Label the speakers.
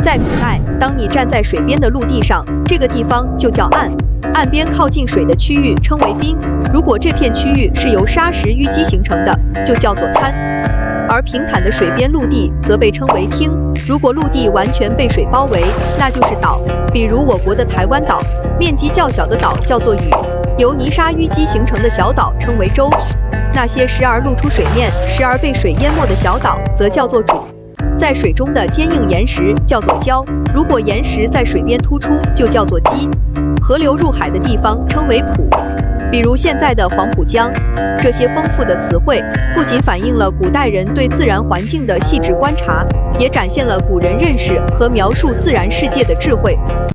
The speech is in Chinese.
Speaker 1: 在古代，当你站在水边的陆地上，这个地方就叫岸。岸边靠近水的区域称为滨。如果这片区域是由沙石淤积形成的，就叫做滩。而平坦的水边陆地则被称为汀。如果陆地完全被水包围，那就是岛。比如我国的台湾岛，面积较小的岛叫做屿，由泥沙淤积形成的小岛称为洲。那些时而露出水面，时而被水淹没的小岛则叫做渚。在水中的坚硬岩石叫做礁，如果岩石在水边突出，就叫做基。河流入海的地方称为浦，比如现在的黄浦江。这些丰富的词汇不仅反映了古代人对自然环境的细致观察，也展现了古人认识和描述自然世界的智慧。